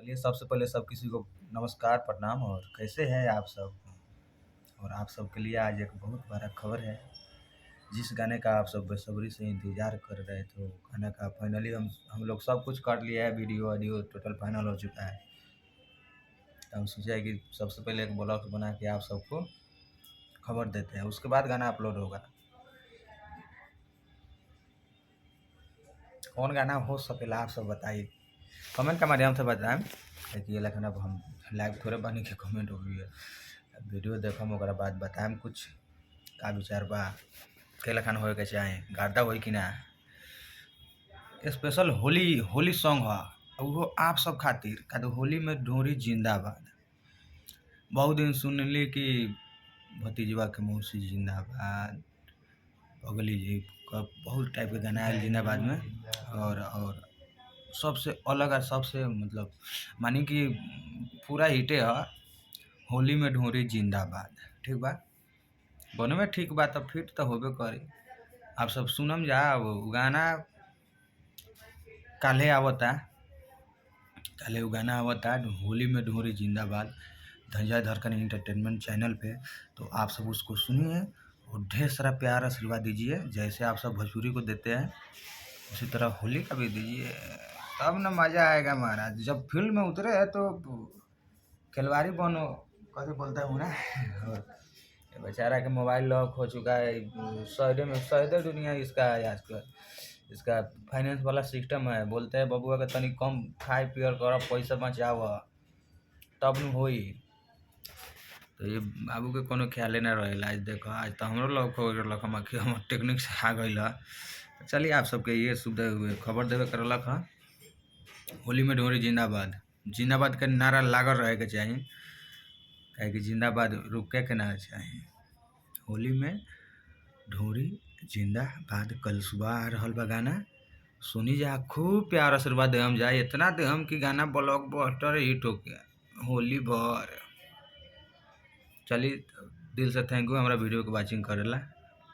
चलिए सबसे पहले सब किसी को नमस्कार, प्रणाम और कैसे हैं आप सब? और आप सबके लिए आज एक बहुत बड़ा खबर है। जिस गाने का आप सब बेसब्री से इंतज़ार कर रहे थे, वो गाने का फाइनली हम लोग सब कुछ कर लिया है, वीडियो ऑडियो टोटल फाइनल हो चुका है। तो हम सोचा है कि सबसे पहले एक ब्लॉग बना के आप सबको खबर देते हैं, उसके बाद गाना अपलोड होगा। कौन गाना हो सकेला आप सब बताइए, कमेंट के माध्यम से बताएं। कि लेकिन अब हम लाइव थोड़े बनी के कमेंट हो गई है, वीडियो देखम ओकरा बाद बताएम कुछ का विचार बा, के लखन होए के चाहे गार्दा होई कि ना। स्पेशल होली होली सॉन्ग है, वो आप सब खातिर का तो होली में ढोरी जिंदाबाद। बहुत दिन सुनली कि भतीजवा के मुँह से जिंदाबाद, पगली जी का बहुत टाइप के गाना आयल जिंदाबाद में। और सबसे अलग और सबसे मतलब मानी कि पूरा हिटे है होली में ढोरी जिंदाबाद। ठीक बा, बने में ठीक बा, तब फिट तो होबे करी। आप सब सुनम जा वो गाना काल्हे आवता, काल्हे वो गाना आवता होली में ढोरी जिंदाबाद, धंजा धड़कन एंटरटेनमेंट चैनल पे। तो आप सब उसको सुनिए और ढेर सारा प्यार आशीर्वाद दीजिए, जैसे आप सब भोजपुरी को देते हैं उसी तरह होली का भी दीजिए, तब ना मज़ा आएगा महाराज। जब फील्ड में उतरे है तो खिलवाड़ी बनो, कैसे बोलता हूँ ना। और ये बेचारा के मोबाइल लॉक हो चुका है, शहदे दुनिया इसका है आजकल। इसका फाइनेंस वाला सिस्टम है, बोलते हैं बबुआ के तनी कम खाए पियर कर, पैसा बचाव तब न होई। तो ये बाबू के कोनो ख्याले ना रहेला। आज देखो, आज तो हमरो लॉक हो गया, हम टेक्निक से आ गई। चलिए आप सबके ये सुबह हुए खबर देवे करलक है। होली में ढोरी जिंदाबाद, जिंदाबाद के नारा लागल रहे के चाहिए, काहे कि जिंदाबाद रुके के ना चाहिए। होली में ढोरी जिंदाबाद, कल सुबह आ रहल बा गाना, सुनी जा, खूब प्यार आशीर्वाद दे हम जाए, इतना दे हम कि गाना ब्लॉकबस्टर हिट हो गया होली भर। चलिए दिल से थैंक यू हमारा वीडियो को वॉचिंग करेला।